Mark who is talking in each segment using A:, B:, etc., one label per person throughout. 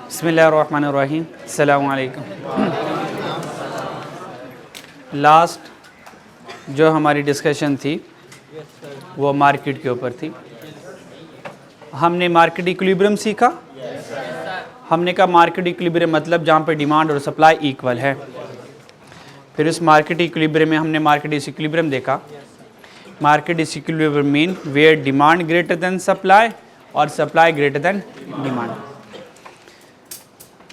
A: बिस्मिल्लाहिर्रहमानिर्रहीम, अस्सलामु अलैकुम। लास्ट जो हमारी डिस्कशन थी वो मार्केट के ऊपर थी। हमने मार्केट इक्विलिब्रियम सीखा। हमने कहा मार्केट इक्विलिब्रियम मतलब जहाँ पे डिमांड और सप्लाई इक्वल है। फिर उस मार्केट इक्विलिब्रियम में हमने मार्केट डिसइक्विलिब्रियम देखा। Market disequilibrium mean where demand greater than supply और सप्लाई ग्रेटर देन डिमांड।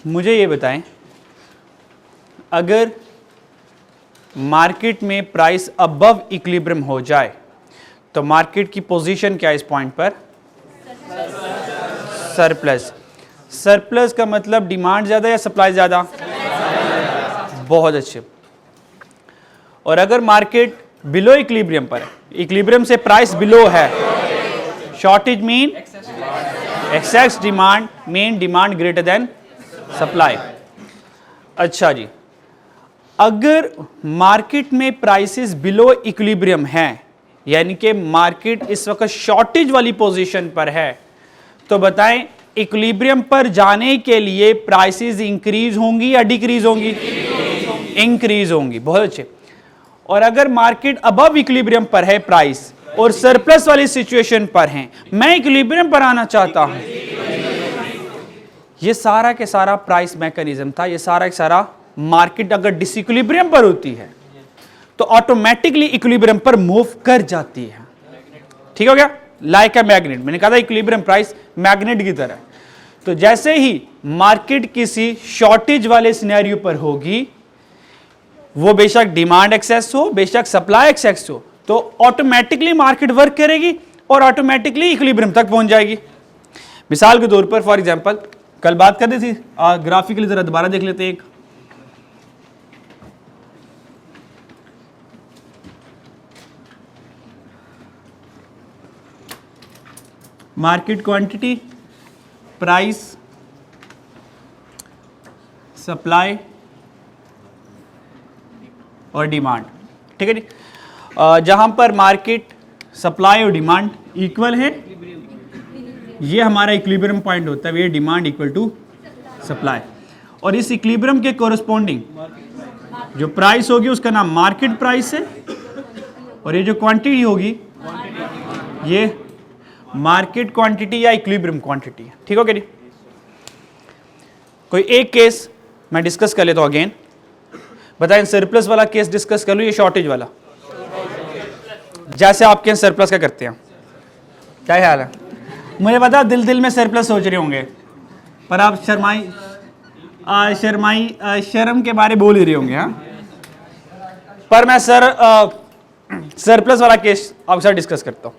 A: मुझे ये बताएं, अगर मार्केट में प्राइस अबव इक्विलिब्रियम हो जाए तो मार्केट की पोजीशन क्या है इस पॉइंट पर? सरप्लस। सरप्लस का मतलब डिमांड ज़्यादा या सप्लाई ज़्यादा? बहुत अच्छे। और अगर मार्केट बिलो इक्विलिब्रियम पर है, इक्विलिब्रियम से प्राइस बिलो है, shortage mean excess demand mean demand greater than supply. अच्छा जी, अगर मार्केट में प्राइसेस बिलो इक्विलिब्रियम हैं, यानी कि मार्केट इस वक्त शॉर्टेज वाली पोजीशन पर है, तो बताएं इक्विलिब्रियम पर जाने के लिए प्राइसेस इंक्रीज होंगी या डिक्रीज होंगी? इंक्रीज होंगी। बहुत अच्छे। और अगर मार्केट अबव इक्विलिब्रियम पर है प्राइस और सरप्लस वाली सिचुएशन पर है, मैं इक्विलिब्रियम पर आना चाहता हूं, ये सारा के सारा प्राइस मैकेनिज्म था। ये सारा के सारा मार्केट अगर डिसइक्विलिब्रियम पर होती है तो ऑटोमेटिकली इक्विलिब्रियम पर मूव कर जाती है। ठीक हो गया? Like a magnet. मैंने कहा था इक्विलिब्रियम प्राइस मैग्नेट की तरह। तो जैसे ही मार्केट किसी शॉर्टेज वाले सिनेरियो पर होगी, वो बेशक डिमांड एक्सेस हो, बेशक सप्लाई एक्सेस हो, तो ऑटोमेटिकली मार्केट वर्क करेगी और ऑटोमेटिकली इक्विलिब्रियम तक पहुंच जाएगी। मिसाल के तौर पर फॉर एग्जांपल कल बात कर रही थी, ग्राफिकली जरा दोबारा देख लेते हैं। एक मार्केट क्वांटिटी, प्राइस, सप्लाई और डिमांड। ठीक है जी। जहां पर मार्केट सप्लाई और डिमांड इक्वल है, ये हमारा इक्विलिब्रियम पॉइंट होता है, ये डिमांड इक्वल टू सप्लाई। और इस इक्विलिब्रियम के कोरस्पॉन्डिंग जो प्राइस होगी उसका नाम मार्केट प्राइस है, और ये जो क्वांटिटी होगी ये मार्केट क्वांटिटी या इक्विलिब्रियम क्वांटिटी है। ठीक हो गया जी। कोई एक केस मैं डिस्कस कर लेता हूं अगेन। बताएं, सरप्लस वाला केस डिस्कस कर लूं, ये शॉर्टेज वाला? जैसे आपके यहाँ सरप्लस का करते हैं, क्या ख्याल है? मुझे पता दिल दिल में सरप्लस सोच रहे होंगे, पर आप शर्म के बारे बोल ही रहे होंगे। हाँ, पर मैं सरप्लस वाला केस आपके साथ डिस्कस करता हूँ।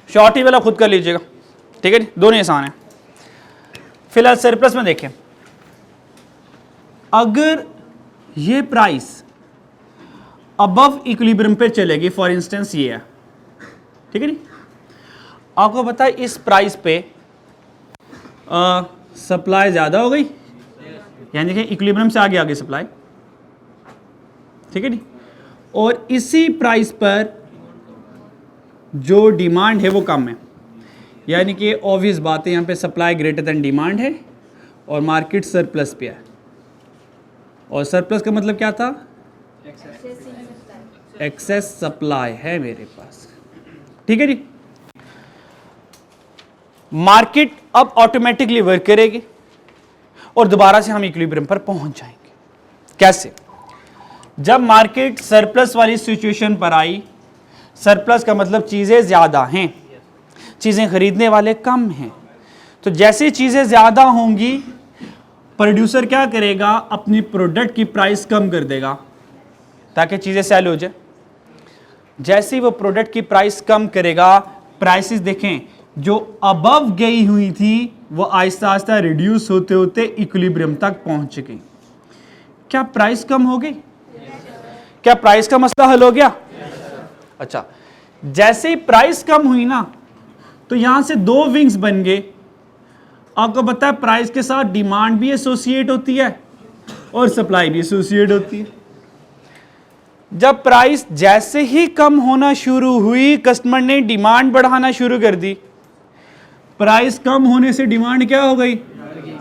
A: शॉर्टेज वाला खुद कर लीजिएगा। ठीक है जी, दोनों आसान है। फिलहाल सरप्लस में देखें, अगर ये प्राइस अबव इक्विलिब्रियम पे चलेगी, फॉर इंस्टेंस ये है, ठीक है नी, आपको पता है इस प्राइस पे सप्लाई ज़्यादा हो गई, यानी कि इक्विलिब्रियम से आगे आ गई सप्लाई। ठीक है नी, और इसी प्राइस पर जो डिमांड है वो कम है, यानी कि ऑब्वियस बात है यहाँ पे सप्लाई ग्रेटर देन डिमांड है और मार्केट सरप्लस पे है। और सरप्लस का मतलब क्या था? एक्सेस सप्लाई है मेरे पास। ठीक है जी। मार्केट अब ऑटोमेटिकली वर्क करेगी और दोबारा से हम इक्विलिब्रियम पर पहुंच जाएंगे। कैसे? जब मार्केट सरप्लस वाली सिचुएशन पर आई, सरप्लस का मतलब चीजें ज्यादा हैं, चीजें खरीदने वाले कम हैं, तो जैसे चीजें ज्यादा होंगी प्रोड्यूसर क्या करेगा? अपनी प्रोडक्ट की प्राइस कम कर देगा ताकि चीजें सेल हो जाए। जैसे ही वो प्रोडक्ट की प्राइस कम करेगा, प्राइसेस देखें जो अबव गई हुई थी वो आहिस्ता आहिस्ता रिड्यूस होते होते इक्विलिब्रियम तक पहुंच गई। क्या प्राइस कम हो गई? क्या प्राइस का मसला हल हो गया? अच्छा, जैसे ही प्राइस कम हुई ना, तो यहां से दो विंग्स बन गए। आपको पता है प्राइस के साथ डिमांड भी एसोसिएट होती है और सप्लाई भी एसोसिएट होती है। जब प्राइस जैसे ही कम होना शुरू हुई, कस्टमर ने डिमांड बढ़ाना शुरू कर दी। प्राइस कम होने से डिमांड क्या हो गई?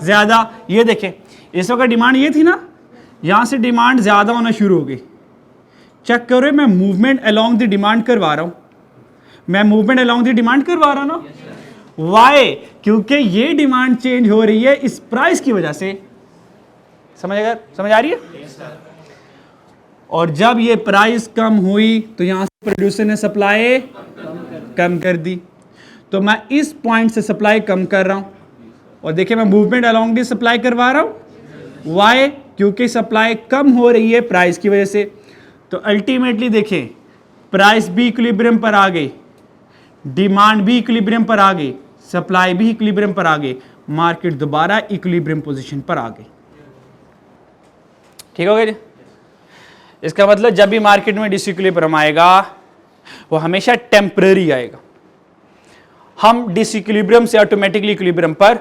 A: ज्यादा। ये देखें इस वक्त डिमांड ये थी ना, यहां से डिमांड ज्यादा होना शुरू हो गई। चेक करो मैं मूवमेंट अलोंग द डिमांड करवा रहा हूं, मैं मूवमेंट अलोंग द डिमांड करवा रहा ना। वाई? क्योंकि ये डिमांड चेंज हो रही है इस प्राइस की वजह से। समझ आ रही है? और जब ये प्राइस कम हुई तो यहां से प्रोड्यूसर ने सप्लाई कम कर दी, तो मैं इस पॉइंट से सप्लाई कम कर रहा हूं। और देखिए मैं मूवमेंट अलोंग दी सप्लाई करवा रहा हूं। वाई? क्योंकि सप्लाई कम हो रही है प्राइस की वजह से। तो अल्टीमेटली देखें प्राइस भी इक्विलिब्रियम पर आ गई, डिमांड भी इक्विलिब्रियम पर आ गई, सप्लाई भी इक्विलिब्रियम पर आ गई, मार्केट दोबारा इक्विलिब्रियम पोजीशन पर आ गई। ठीक हो गया जी? इसका मतलब जब भी मार्केट में डिसइक्विलिब्रियम आएगा वो हमेशा टेम्पररी आएगा। हम डिसइक्विलिब्रियम से ऑटोमेटिकली इक्विलिब्रियम पर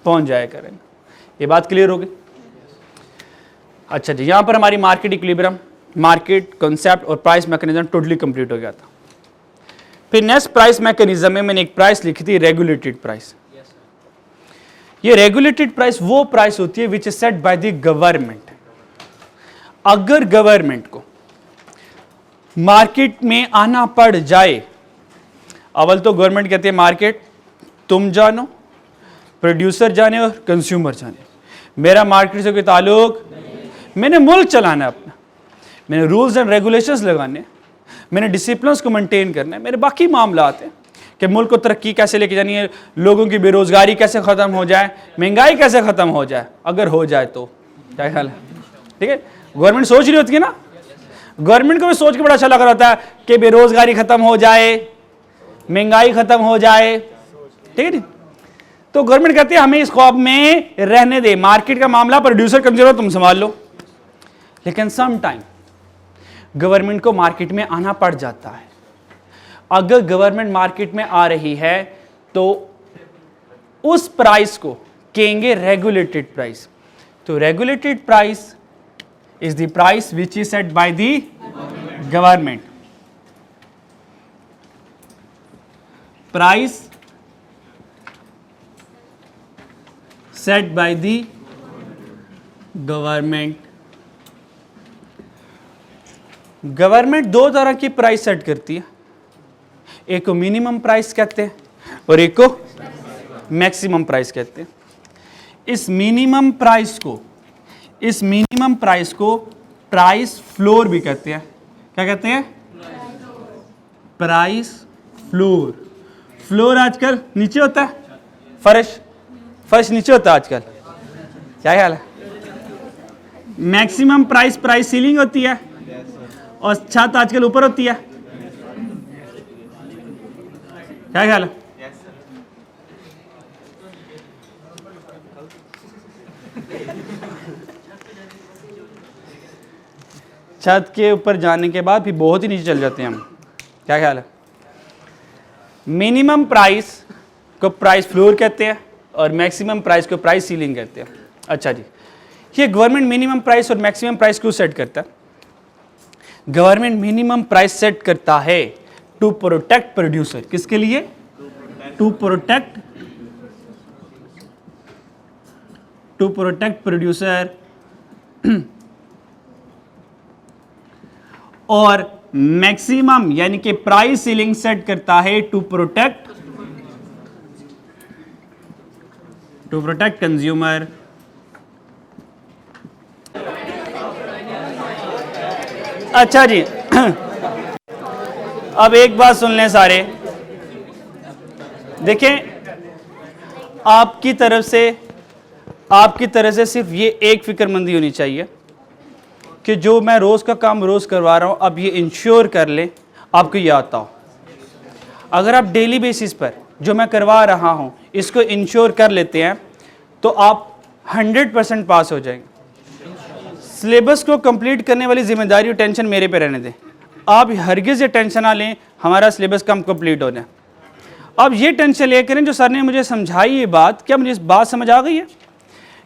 A: पहुंच जाया करेंगे। ये बात क्लियर होगी? अच्छा जी, यहां पर हमारी मार्केट इक्विलिब्रियम, मार्केट कॉन्सेप्ट और प्राइस मैकेनिज्म टोटली कंप्लीट हो गया था। फिर नेक्स्ट प्राइस मैकेनिज्म में मैंने एक प्राइस लिखी थी, रेगुलेटेड प्राइस। ये रेगुलेटेड प्राइस वो प्राइस होती है which is set by the government. अगर गवर्नमेंट को मार्केट में आना पड़ जाए, अव्वल तो गवर्नमेंट कहती है मार्केट तुम जानो, प्रोड्यूसर जाने और कंज्यूमर जाने, मेरा मार्केट से कोई ताल्लुक, मैंने मुल्क चलाना है अपना, मैंने रूल्स एंड रेगुलेशंस लगाने, मैंने डिसिप्लिन्स को मेंटेन करना है, मेरे बाकी मामला आते हैं कि मुल्क को तरक्की कैसे लेके जानी है, लोगों की बेरोजगारी कैसे ख़त्म हो जाए, महंगाई कैसे ख़त्म हो जाए। अगर हो जाए तो क्या ख्याल है? ठीक है, गवर्नमेंट सोच रही होती है ना, गवर्नमेंट को भी सोच के बड़ा अच्छा लग रहा होता है कि बेरोजगारी खत्म हो जाए, महंगाई खत्म हो जाए। ठीक है, तो गवर्नमेंट कहती है हमें इस ख्वाब में रहने दे, मार्केट का मामला प्रोड्यूसर कंज्यूमर तुम संभाल लो। लेकिन सम टाइम गवर्नमेंट को मार्केट में आना पड़ जाता है। अगर गवर्नमेंट मार्केट में आ रही है तो उस प्राइस को कहेंगे रेगुलेटेड प्राइस। तो regulated price is the price which is set by the government. Price set by the government. Government दो तरह की प्राइस सेट करती है, एक को मिनिमम प्राइस कहते हैं और एक को मैक्सिमम प्राइस कहते हैं। इस मिनिमम प्राइस को प्राइस फ्लोर भी कहते हैं। क्या कहते हैं? Price floor. फ्लोर आजकल नीचे होता है, फर्श नीचे होता है आजकल। क्या ख्याल है? मैक्सिमम प्राइस सीलिंग होती है और छत आजकल ऊपर होती है। क्या ख्याल है? छत के ऊपर जाने के बाद भी बहुत ही नीचे चल जाते हैं हम। क्या ख्याल है? मिनिमम प्राइस को प्राइस फ्लोर कहते हैं और मैक्सिमम प्राइस को प्राइस सीलिंग कहते हैं। अच्छा जी, ये गवर्नमेंट मिनिमम प्राइस और मैक्सिमम प्राइस क्यों सेट करता है? गवर्नमेंट मिनिमम प्राइस सेट करता है टू प्रोटेक्ट प्रोड्यूसर। किसके लिए? To protect producer. और मैक्सिमम यानी कि प्राइस सीलिंग सेट करता है टू प्रोटेक्ट कंज्यूमर। अच्छा जी, अब एक बात सुन लें सारे, देखें आपकी तरफ से सिर्फ ये एक फिक्रमंदी होनी चाहिए कि जो मैं रोज़ का काम रोज़ करवा रहा हूँ, अब ये इंश्योर कर लें आपको ये आता हो। अगर आप डेली बेसिस पर जो मैं करवा रहा हूँ इसको इंश्योर कर लेते हैं तो आप 100% पास हो जाएंगे। सिलेबस को कंप्लीट करने वाली जिम्मेदारी और टेंशन मेरे पे रहने दें। आप हरगिज़ ये टेंशन ना लें हमारा सिलेबस कम कंप्लीट हो जाए। अब ये टेंशन ले करें जो सर ने मुझे समझाई ये बात, क्या मुझे इस बात समझ आ गई है?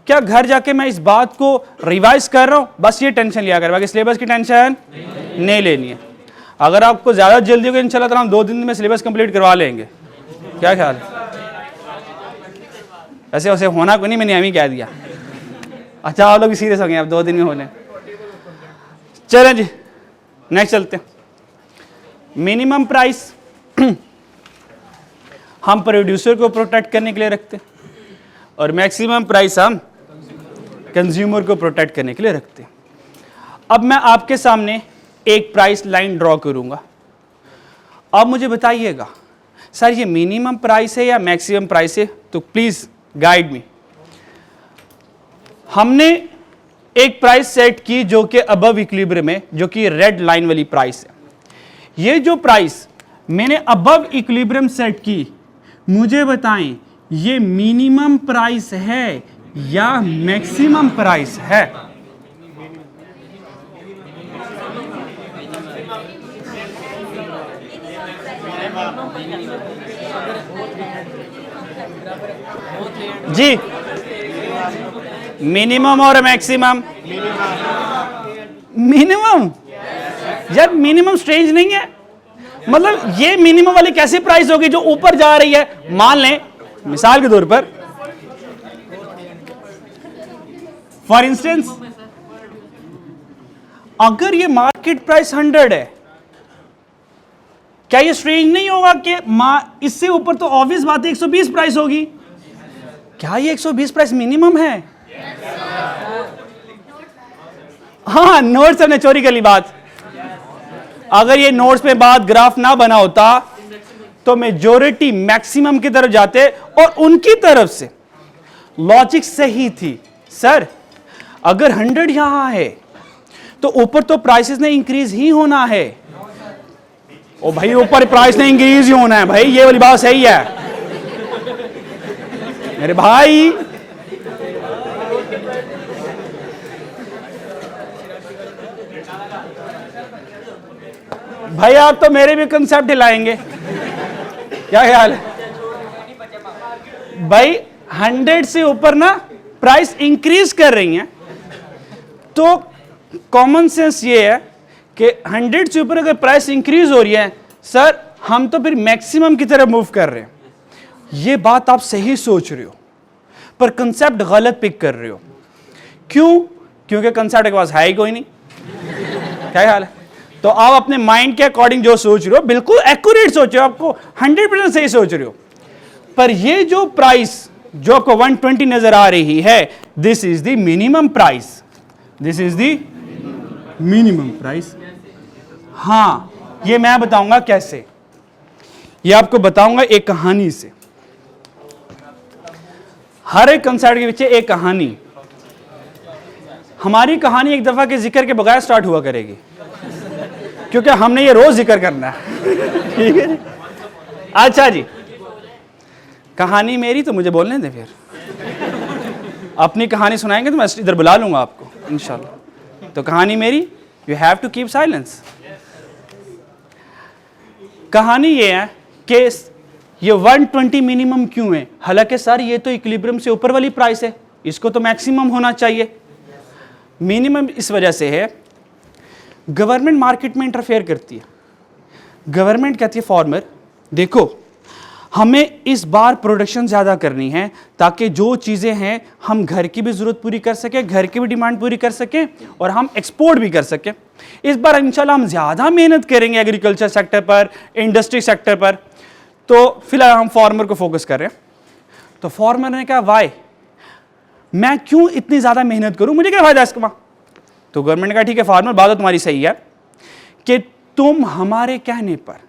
A: क्या घर जाके मैं इस बात को रिवाइज कर रहा हूँ? बस ये टेंशन लिया कर, बाकी सिलेबस की टेंशन नहीं लेनी है। अगर आपको ज़्यादा जल्दी होगी इंशाल्लाह ताला हम 2 दिन में सिलेबस कंप्लीट करवा लेंगे। क्या ख्याल है? वैसे वैसे होना को नहीं, मैंने अभी कह दिया। अच्छा आप लोग भी सीरियस हो गए, अब 2 दिन में होने। चलें जी नेक्स्ट चलते हैं। मिनिमम प्राइस हम प्रोड्यूसर को प्रोटेक्ट करने के लिए रखते हैं और मैक्सिमम प्राइस हम कंज्यूमर को प्रोटेक्ट करने के लिए रखते हैं। अब मैं आपके सामने एक प्राइस लाइन ड्रॉ करूंगा। अब मुझे बताइएगा सर ये मिनिमम प्राइस है या मैक्सिमम प्राइस है, तो प्लीज गाइड मी। हमने एक प्राइस सेट की जो कि अबव इक्विलिब्रियम है, जो कि रेड लाइन वाली प्राइस है। ये जो प्राइस मैंने अबव इक्विलिब्रियम सेट की, मुझे बताएं ये मिनिमम प्राइस है या मैक्सिमम प्राइस है? जी मिनिमम और मैक्सिमम? मिनिमम यार, मिनिमम स्ट्रेंज नहीं है? मतलब ये मिनिमम वाली कैसी प्राइस होगी जो ऊपर जा रही है? मान लें मिसाल के तौर पर, फॉर इंस्टेंस अगर ये मार्केट प्राइस 100 है, क्या ये स्ट्रेंज नहीं होगा कि इससे ऊपर तो ऑब्वियस बात है 120 प्राइस होगी? क्या ये 120 प्राइस मिनिमम है? हाँ, नोट्स हमने चोरी कर ली बात। अगर ये नोट्स में बात ग्राफ ना बना होता तो मेजॉरिटी मैक्सिमम की तरफ जाते और उनकी तरफ से लॉजिक सही थी। सर अगर 100 यहां है तो ऊपर तो प्राइसेस ने इंक्रीज ही होना है। ओ भाई ऊपर प्राइस ने इंक्रीज ही होना है भाई, ये वाली बात सही है मेरे भाई। भाई आप तो मेरे भी कंसेप्ट हिलाएंगे, क्या ख्याल है भाई? 100 से ऊपर ना प्राइस इंक्रीज कर रही हैं, तो कॉमन सेंस ये है कि 100 से ऊपर अगर प्राइस इंक्रीज हो रही है, सर हम तो फिर मैक्सिमम की तरफ मूव कर रहे हैं। ये बात आप सही सोच रहे हो पर कंसेप्ट गलत पिक कर रहे हो। क्यों? क्योंकि कंसेप्ट के पास है ही कोई नहीं। क्या ख्याल है? तो आप अपने माइंड के अकॉर्डिंग जो सोच रहे हो बिल्कुल एक्यूरेट सोच रहे हो, आपको 100% सही सोच रहे हो, पर ये जो प्राइस जो आपको 120 नजर आ रही है, this is the minimum price, this is the minimum price. हां ये मैं बताऊंगा कैसे, ये आपको बताऊंगा एक कहानी से। हर एक कंसेप्ट के पीछे एक कहानी। हमारी कहानी एक दफा के जिक्र के बगैर स्टार्ट हुआ करेगी क्योंकि हमने ये रोज जिक्र करना है। ठीक है जी? अच्छा जी, कहानी मेरी तो मुझे बोलने दे, फिर अपनी कहानी सुनाएंगे तो मैं इधर बुला लूंगा आपको इंशाल्लाह। तो कहानी मेरी, you have to keep silence. कहानी ये है कि ये 120 मिनिमम क्यों है? हालांकि सर ये तो इक्विलिब्रियम से ऊपर वाली प्राइस है, इसको तो मैक्सिमम होना चाहिए। मिनिमम इस वजह से है, गवर्नमेंट मार्केट में इंटरफेयर करती है। गवर्नमेंट कहती है फार्मर देखो हमें इस बार प्रोडक्शन ज़्यादा करनी है ताकि जो चीज़ें हैं हम घर की भी ज़रूरत पूरी कर सकें, घर की भी डिमांड पूरी कर सकें और हम एक्सपोर्ट भी कर सकें। इस बार इंशाल्लाह हम ज़्यादा मेहनत करेंगे एग्रीकल्चर सेक्टर पर, इंडस्ट्री सेक्टर पर। तो फिलहाल हम फार्मर को फोकस कर रहे हैं। तो फार्मर ने कहा वाई, मैं क्यों इतनी ज़्यादा मेहनत करूँ, मुझे क्या फ़ायदा इसका? तो गवर्नमेंट ने कहा ठीक है फार्मर, बात तो तुम्हारी सही है कि तुम हमारे कहने पर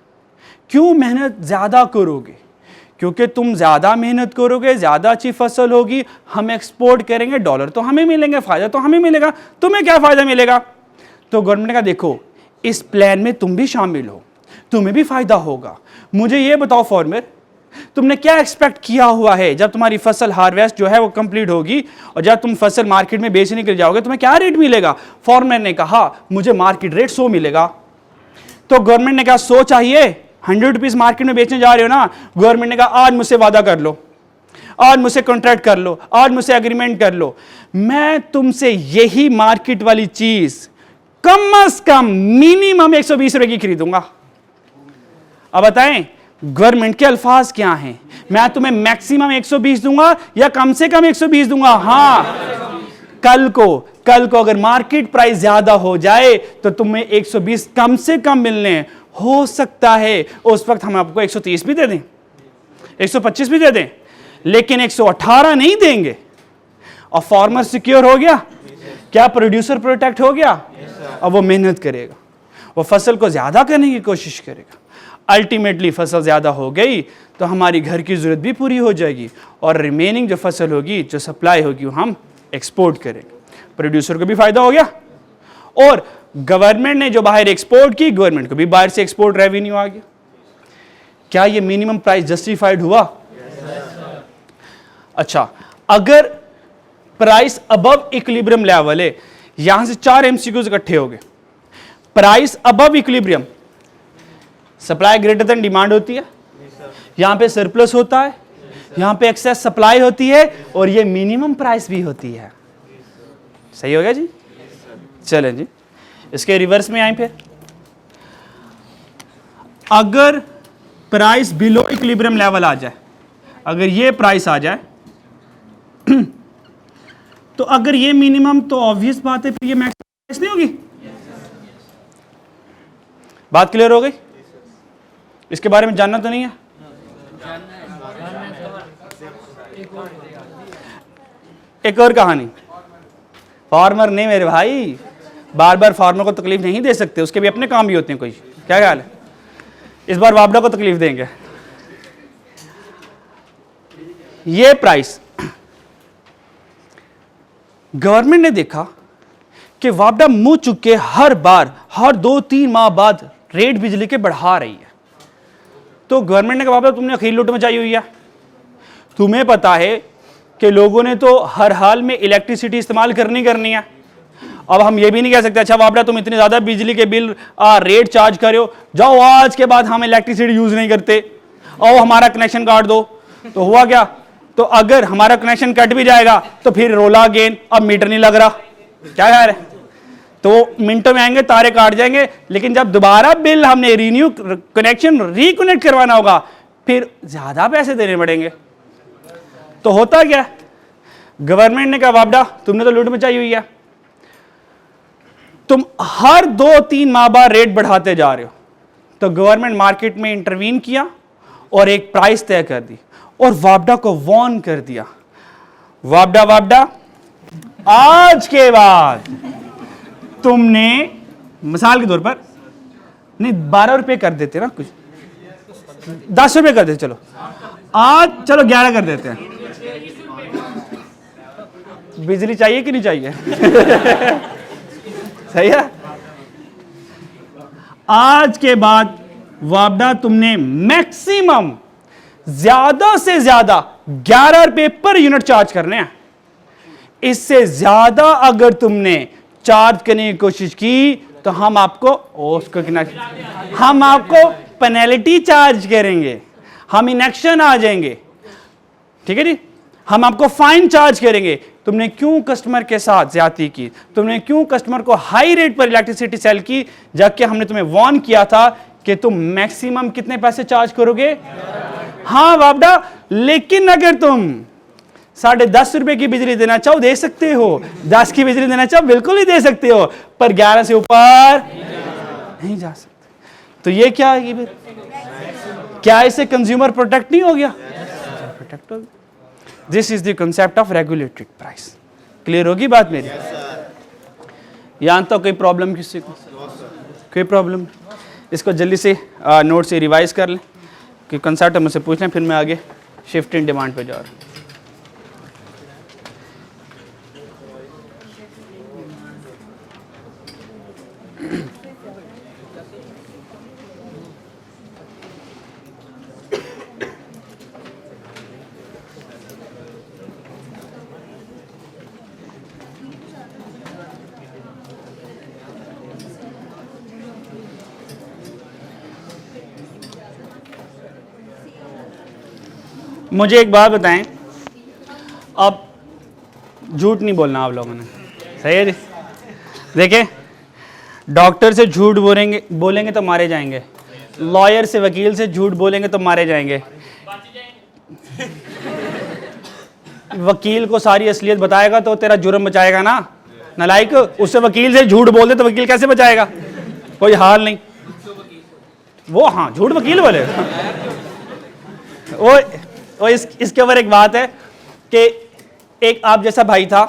A: क्यों मेहनत ज़्यादा करोगे, क्योंकि तुम ज़्यादा मेहनत करोगे, ज़्यादा अच्छी फसल होगी, हम एक्सपोर्ट करेंगे, डॉलर तो हमें मिलेंगे, फ़ायदा तो हमें मिलेगा, तुम्हें क्या फ़ायदा मिलेगा? तो गवर्नमेंट ने कहा देखो इस प्लान में तुम भी शामिल हो, तुम्हें भी फ़ायदा होगा। मुझे ये बताओ फार्मर, तुमने क्या एक्सपेक्ट किया हुआ है जब तुम्हारी फसल हार्वेस्ट जो है वो कंप्लीट होगी और जब तुम फसल मार्केट में बेचने के लिए जाओगे तुम्हें क्या रेट मिलेगा? फार्मर ने कहा मुझे मार्केट रेट 100 मिलेगा। तो गवर्नमेंट ने कहा 100 चाहिए, 100 रुपीज मार्केट में बेचने जा रहे हो ना? गवर्नमेंट ने कहा आज मुझसे वादा कर लो, आज मुझसे कॉन्ट्रैक्ट कर लो, आज मुझसे एग्रीमेंट कर लो, मैं तुमसे यही मार्केट वाली चीज कम से कम मिनिमम 120 रुपए की खरीदूंगा। अब बताएं गवर्नमेंट के अल्फाज क्या हैं? मैं तुम्हें मैक्सिमम 120 दूंगा या कम से कम 120 दूंगा? हाँ, कल को अगर मार्केट प्राइस ज्यादा हो जाए तो तुम्हें 120 कम से कम मिलने हो सकता है उस वक्त हम आपको 130 भी दे दें, 125 भी दे दें, लेकिन 118 नहीं देंगे। और फार्मर सिक्योर हो गया, क्या प्रोड्यूसर प्रोटेक्ट हो गया? अब वो मेहनत करेगा, वो फसल को ज्यादा करने की कोशिश करेगा। अल्टीमेटली फसल ज्यादा हो गई तो हमारी घर की जरूरत भी पूरी हो जाएगी और रिमेनिंग जो फसल होगी, जो सप्लाई होगी, वो हम एक्सपोर्ट करेंगे। प्रोड्यूसर को भी फायदा हो गया और गवर्नमेंट ने जो बाहर एक्सपोर्ट की, गवर्नमेंट को भी बाहर से एक्सपोर्ट रेवेन्यू आ गया। क्या ये मिनिमम प्राइस जस्टिफाइड हुआ? अच्छा, अगर प्राइस अबव इक्विलिब्रियम लेवल है, यहां से 4 एमसीक्यूज इकट्ठे हो गए। Price above equilibrium, supply greater than demand होती है, यहां पे सरप्लस होता है, यहां पे एक्सेस सप्लाई होती है और ये मिनिमम प्राइस भी होती है। सही हो गया जी? चलें जी, इसके रिवर्स में आए। फिर अगर प्राइस बिलो इक्विलिब्रियम लेवल आ जाए, अगर ये प्राइस आ जाए तो अगर ये मिनिमम, तो ऑब्वियस बात है फिर ये मैक्सिमम प्राइस नहीं होगी। बात क्लियर हो गई? इसके बारे में जानना तो नहीं है? एक और कहानी, फार्मर नहीं मेरे भाई, बार बार फार्मर को तकलीफ नहीं दे सकते, उसके भी अपने काम भी होते हैं। कोई क्या ख्याल है? इस बार वापडा को तकलीफ देंगे। ये प्राइस गवर्नमेंट ने देखा कि वापडा मुंह चुक के हर बार, हर 2-3 माह बाद रेट बिजली के बढ़ा रही है। तो गवर्नमेंट ने कहा वापडा तुमने अखीर लूट मचाई हुई है। तुम्हें पता है कि लोगों ने तो हर हाल में इलेक्ट्रिसिटी इस्तेमाल करनी है। अब हम ये भी नहीं कह सकते अच्छा वापडा तुम इतने ज्यादा बिजली के बिल रेट चार्ज कर रहे हो, जाओ आज के बाद हम इलेक्ट्रिसिटी यूज नहीं करते, आओ हमारा कनेक्शन काट दो। तो हुआ क्या? तो अगर हमारा कनेक्शन कट भी जाएगा तो फिर रोला अगेन, अब मीटर नहीं लग रहा। क्या कह रहे? तो मिनटों में आएंगे, तारे काट जाएंगे, लेकिन जब दोबारा बिल हमने रिन्यू कनेक्शन रिकनेक्ट करवाना होगा फिर ज्यादा पैसे देने पड़ेंगे। तो होता क्या? गवर्नमेंट ने कहा वापडा तुमने तो लूट मचाई हुई है, तुम हर 2-3 माह बाद रेट बढ़ाते जा रहे हो। तो गवर्नमेंट मार्केट में इंटरवीन किया और एक प्राइस तय कर दी और वापडा को वार्न कर दिया, वापडा आज के बाद तुमने, मिसाल के तौर पर नहीं 12 रुपए कर देते ना, कुछ 10 रुपए कर देते, चलो आज चलो 11 कर देते हैं। बिजली चाहिए कि नहीं चाहिए? सही है। आज के बाद वापडा तुमने मैक्सिमम ज्यादा से ज्यादा 11 रुपए पर यूनिट चार्ज करने हैं। इससे ज्यादा अगर तुमने चार्ज करने की कोशिश की तो हम आपको पेनल्टी चार्ज करेंगे, हम इनएक्शन आ जाएंगे। ठीक है जी, हम आपको फाइन चार्ज करेंगे। तुमने क्यों कस्टमर के साथ ज्यादती की? तुमने क्यों कस्टमर को हाई रेट पर इलेक्ट्रिसिटी सेल की, जबकि हमने तुम्हें वार्न किया था कि तुम मैक्सिमम कितने पैसे चार्ज करोगे? हाँ वापडा, लेकिन अगर तुम 10.5 रुपए की बिजली देना चाहो दे सकते हो, 10 की बिजली देना चाहो बिल्कुल ही दे सकते हो, पर 11 से ऊपर नहीं जा सकते। तो ये क्या है फिर? क्या इससे कंज्यूमर प्रोटेक्ट नहीं हो गया? प्रोटेक्ट हो गया। This is the concept of regulated price. Clear होगी बात मेरी? यहां तो कोई प्रॉब्लम किसी को? कोई प्रॉब्लम? इसको जल्दी से नोट से रिवाइज कर लें कि कंसेप्ट मुझसे पूछ लें, फिर मैं आगे शिफ्ट इन डिमांड पे जा रहा हूँ। मुझे एक बात बताएं, अब झूठ नहीं बोलना आप लोगों ने, सही है जी? देखें, डॉक्टर से झूठ बोलेंगे तो मारे जाएंगे, लॉयर से वकील से झूठ बोलेंगे तो मारे जाएंगे। वकील को सारी असलियत बताएगा तो तेरा जुर्म बचाएगा ना, नालायक। उससे वकील से झूठ बोल दे तो वकील कैसे बचाएगा? कोई हाल नहीं। वो हाँ झूठ वकील बोले। वो इसके ऊपर एक बात है कि एक आप जैसा भाई था,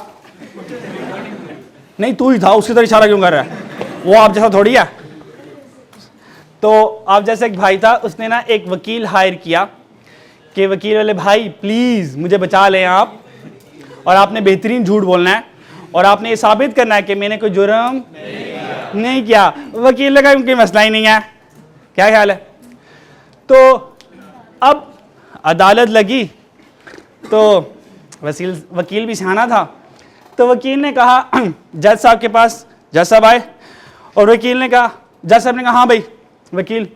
A: नहीं तू ही था, उसकी तरह इशारा क्यों कर रहा है? वो आप जैसा थोड़ी है। तो आप जैसा एक भाई था, उसने ना एक वकील हायर किया कि वकील वाले भाई प्लीज मुझे बचा लें आप, और आपने बेहतरीन झूठ बोलना है और आपने ये साबित करना है कि मैंने कोई जुर्म नहीं किया। वकील लगा कोई मसला ही नहीं है, क्या ख्याल है? तो अब अदालत लगी तो वकील भी सियाना था, तो वकील ने कहा जज साहब के पास, जज साहब आए और वकील ने कहा, जज साहब ने कहा हाँ भाई वकील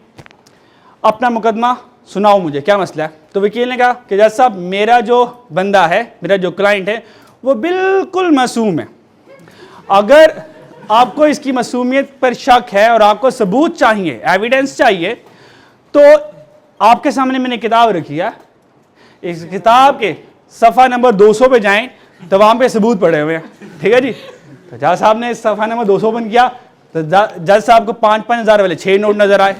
A: अपना मुकदमा सुनाओ मुझे, क्या मसला है? तो वकील ने कहा कि जज साहब मेरा जो बंदा है, मेरा जो क्लाइंट है वो बिल्कुल मासूम है, अगर आपको इसकी मासूमियत पर शक है और आपको सबूत चाहिए, एविडेंस चाहिए, तो आपके सामने मैंने किताब रखी है, इस किताब के सफ़ा नंबर 200 पे जाएं तो वहाँ पे सबूत पड़े हुए हैं, ठीक है जी। तो जज साहब ने सफ़ा नंबर 200 ओपन किया तो जज साहब को 5-5 हज़ार वाले 6 नोट नजर आए,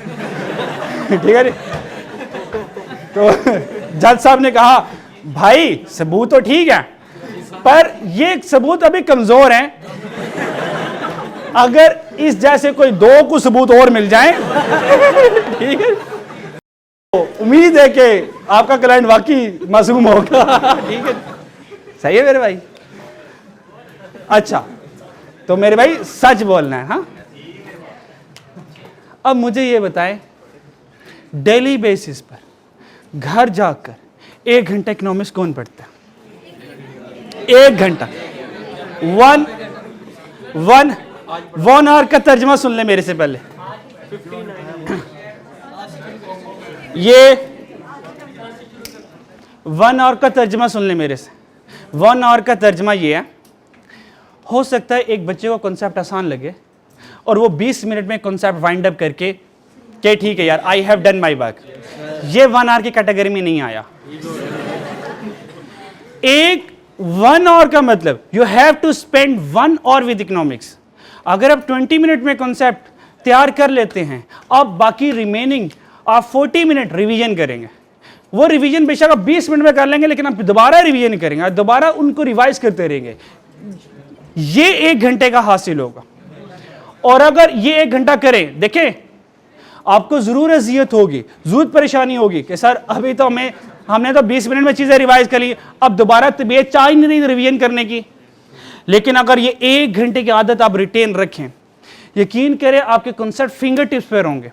A: ठीक है जी। तो जज साहब ने कहा भाई सबूत तो ठीक है पर ये सबूत अभी कमजोर हैं, अगर इस जैसे कोई 2 को सबूत और मिल जाए ठीक है, तो उम्मीद है कि आपका क्लाइंट वाकई मासूम होगा, ठीक है, सही है मेरे भाई। अच्छा तो मेरे भाई सच बोलना है। हाँ अब मुझे ये बताएं, डेली बेसिस पर घर जाकर 1 घंटा इकोनॉमिक्स कौन पढ़ता है? 1 घंटा, 1 आवर का तर्जमा सुन ले मेरे से पहले। ये 1 आवर का तर्जमा सुन ले मेरे से। 1 आवर का तर्जमा ये है, हो सकता है एक बच्चे को कॉन्सेप्ट आसान लगे और वो 20 मिनट में कॉन्सेप्ट वाइंड अप करके कि ठीक है यार I have done my work, ये 1 आवर की कैटेगरी में नहीं आया। 1 आवर का मतलब you have to spend 1 hour with economics. अगर आप 20 मिनट में कॉन्सेप्ट तैयार कर लेते हैं, आप बाकी रिमेनिंग आप 40 मिनट रिवीजन करेंगे। वो रिवीजन बेशक आप 20 मिनट में कर लेंगे, लेकिन आप दोबारा रिवीजन करेंगे, दोबारा उनको रिवाइज करते रहेंगे, ये 1 घंटे का हासिल होगा। और अगर ये 1 घंटा करें, देखें आपको जरूर अजियत होगी, जरूर परेशानी होगी कि सर अभी तो हमने तो 20 मिनट में चीजें रिवाइज कर ली, अब दोबारा तबीयत चाह नहीं रही रिवीजन करने की। लेकिन अगर ये 1 घंटे की आदत आप रिटेन रखें, यकीन करें आपके कॉन्सेप्ट फिंगर टिप्स पर होंगे।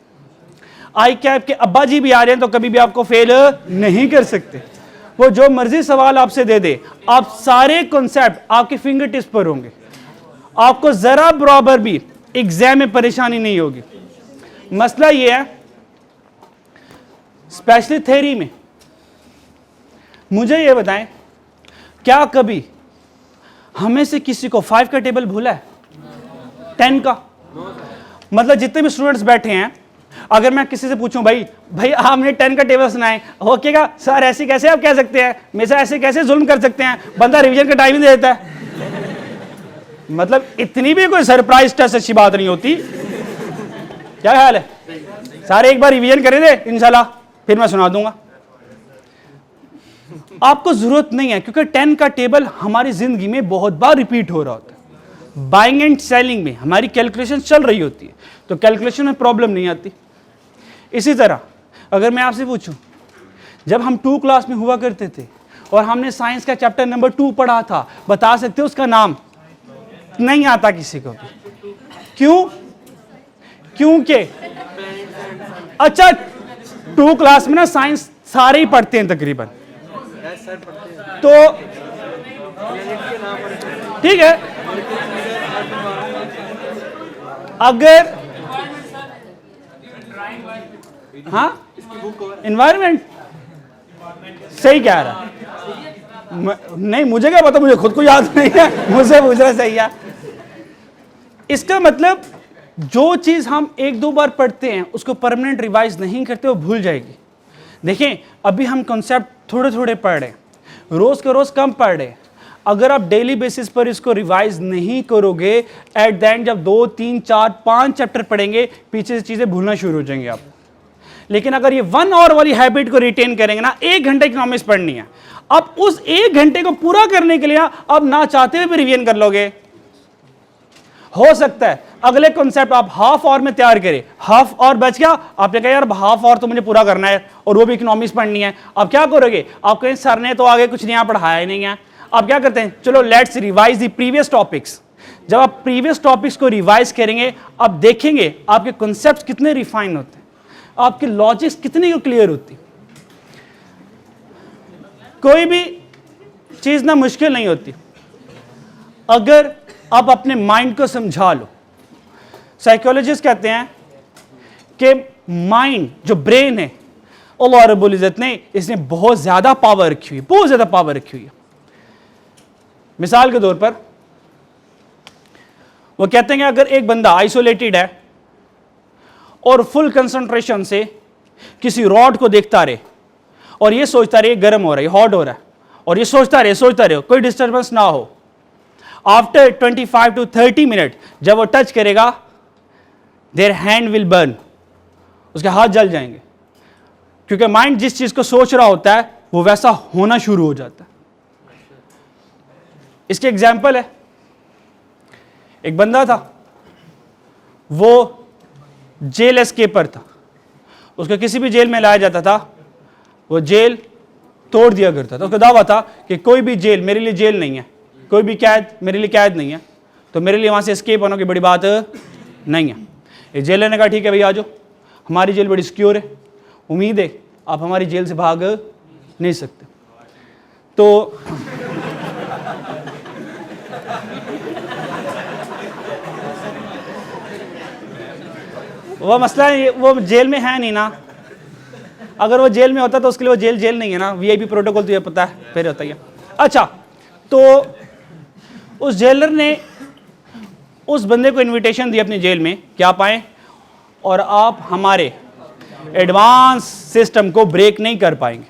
A: आई क्या आपके अब्बा जी भी आ रहे हैं तो कभी भी आपको फेल नहीं कर सकते, वो जो मर्जी सवाल आपसे दे दे, आप सारे कॉन्सेप्ट आपके फिंगर टिप्स पर होंगे, आपको जरा बराबर भी एग्जाम में परेशानी नहीं होगी। मसला ये है स्पेशली थ्योरी में, मुझे ये बताएं क्या कभी हमें से किसी को 5 का टेबल भूला है? 10 का? मतलब जितने भी स्टूडेंट्स बैठे हैं, अगर मैं किसी से पूछूं भाई आपने 10 का टेबल सुनाए, हो क्या सर ऐसे कैसे आप कह सकते हैं, मेरे से ऐसे कैसे जुल्म कर सकते हैं, बंदा रिवीजन का टाइम ही दे देता है। मतलब इतनी भी कोई सरप्राइज टेस्ट अच्छी बात नहीं होती, क्या ख्याल है? सारे एक बार रिवीजन करें दे इंशाल्लाह, फिर मैं सुना दूंगा। आपको जरूरत नहीं है, क्योंकि 10 का टेबल हमारी जिंदगी में बहुत बार रिपीट हो रहा होता है। बाइंग एंड सेलिंग में हमारी कैलकुलेशन चल रही होती है, तो कैलकुलेशन में प्रॉब्लम नहीं आती। इसी तरह अगर मैं आपसे पूछूं, जब हम 2 क्लास में हुआ करते थे और हमने साइंस का चैप्टर नंबर 2 पढ़ा था, बता सकते हो उसका नाम? नहीं आता किसी को भी। क्यों? क्योंकि अच्छा 2 क्लास में ना साइंस सारे ही पढ़ते हैं तकरीबन, तो ठीक है। अगर हाँ एनवायरमेंट सही कह रहा, नहीं मुझे क्या पता, मुझे खुद को याद नहीं है, मुझसे पूछ रहा सही है। इसका मतलब जो चीज हम एक दो बार पढ़ते हैं उसको परमानेंट रिवाइज नहीं करते, वो भूल जाएगी। देखें, अभी हम कॉन्सेप्ट थोड़े थोड़े पढ़ रहे हैं, रोज के रोज कम पढ़ रहे हैं। अगर आप डेली बेसिस पर इसको रिवाइज नहीं करोगे, एट द एंड जब 2, 3, 4, 5 चैप्टर पढ़ेंगे, पीछे से चीजें भूलना शुरू हो जाएंगे आप। लेकिन अगर ये 1 आवर वाली हैबिट को रिटेन करेंगे ना, 1 घंटे इकोनॉमिक्स पढ़नी है, अब उस 1 घंटे को पूरा करने के लिए अब ना चाहते हुए भी रिवीजन कर लोगे। हो सकता है अगले कॉन्सेप्ट आप हाफ आवर में तैयार करें, हाफ आवर बच गया, आपने कहा यार हाफ आवर तो मुझे पूरा करना है और वो भी इकोनॉमिक्स पढ़नी है। अब क्या करोगे, आप कहें सर ने तो आगे कुछ नहीं पढ़ाया ही नहीं है। आप क्या करते हैं, चलो let's revise the previous topics. जब आप प्रीवियस टॉपिक्स को रिवाइज करेंगे, आप देखेंगे आपके कॉन्सेप्ट्स कितने रिफाइन होते हैं, आपकी लॉजिक्स कितनी क्लियर होती। कोई भी चीज ना मुश्किल नहीं होती अगर आप अपने माइंड को समझा लो। साइकोलॉजिस्ट कहते हैं कि माइंड, जो ब्रेन है, अल्लाह रब्बुल इज्जत ने इसने बहुत ज्यादा पावर रखी हुई है, बहुत ज्यादा पावर रखी हुई है। मिसाल के तौर पर वो कहते हैं कि अगर एक बंदा आइसोलेटेड है और फुल कंसंट्रेशन से किसी रॉड को देखता रहे और ये सोचता रहे गर्म हो रहा है, हॉट हो रहा है, और ये सोचता रहे कोई डिस्टर्बेंस ना हो, आफ्टर 25 to 30 मिनट जब वो टच करेगा, देयर हैंड विल बर्न, उसके हाथ जल जाएंगे, क्योंकि माइंड जिस चीज को सोच रहा होता है वो वैसा होना शुरू हो जाता है। इसके एग्जाम्पल है, एक बंदा था, वो जेल एस्केपर था, उसको किसी भी जेल में लाया जाता था, वो जेल तोड़ दिया करता था। उसका दावा था कि कोई भी जेल मेरे लिए जेल नहीं है, कोई भी कैद मेरे लिए कैद नहीं है, तो मेरे लिए वहां से एस्केप होने की बड़ी बात नहीं है। एक जेलर ने कहा ठीक है भाई आ जाओ, हमारी जेल बड़ी सिक्योर है, उम्मीद है आप हमारी जेल से भाग नहीं सकते। तो वो मसला है, वो जेल में है नहीं ना, अगर वो जेल में होता तो उसके लिए वो जेल नहीं है ना, वीआईपी प्रोटोकॉल तो ये पता है फिर होता है। अच्छा, तो उस जेलर ने उस बंदे को इनविटेशन दी अपनी जेल में कि आप आए और आप हमारे एडवांस सिस्टम को ब्रेक नहीं कर पाएंगे।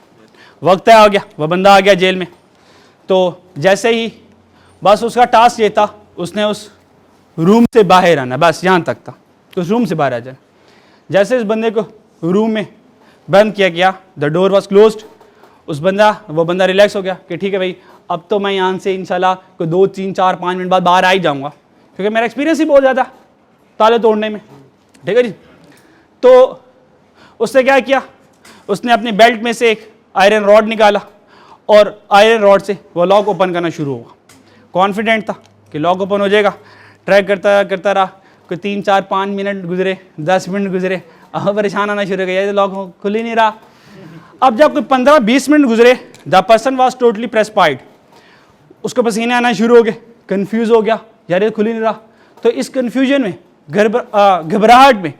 A: वक्त तय हो गया, वह बंदा आ गया जेल में। तो जैसे ही बस उसका टास्क ये था, उसने उस रूम से बाहर आना, बस यहाँ तक था, तो उस रूम से बाहर आ जाए। जैसे इस बंदे को रूम में बंद किया गया, द डोर वॉज क्लोज्ड, वो बंदा रिलैक्स हो गया कि ठीक है भाई अब तो मैं यहाँ से इंशाल्लाह कोई 2, 3, 4, 5 मिनट बाद बाहर आ ही जाऊँगा, क्योंकि मेरा एक्सपीरियंस ही बहुत ज़्यादा ताले तोड़ने में, ठीक है जी। तो उसने क्या किया, उसने अपनी बेल्ट में से एक आयरन रॉड निकाला और आयरन रॉड से वो लॉक ओपन करना शुरू हुआ। कॉन्फिडेंट था कि लॉक ओपन हो जाएगा, ट्राई करता रहा, कोई 3, 4, 5 मिनट गुजरे, 10 मिनट गुजरे, अब परेशान आना शुरू हो गया, लॉक खुल ही नहीं रहा। अब जब कोई 15-20 मिनट गुजरे, द पर्सन वॉज टोटली प्रेस्पाइड, उसको पसीने आना शुरू हो गए, कंफ्यूज हो गया, यार ये खुल ही नहीं रहा। तो इस कंफ्यूजन में, घबराहट में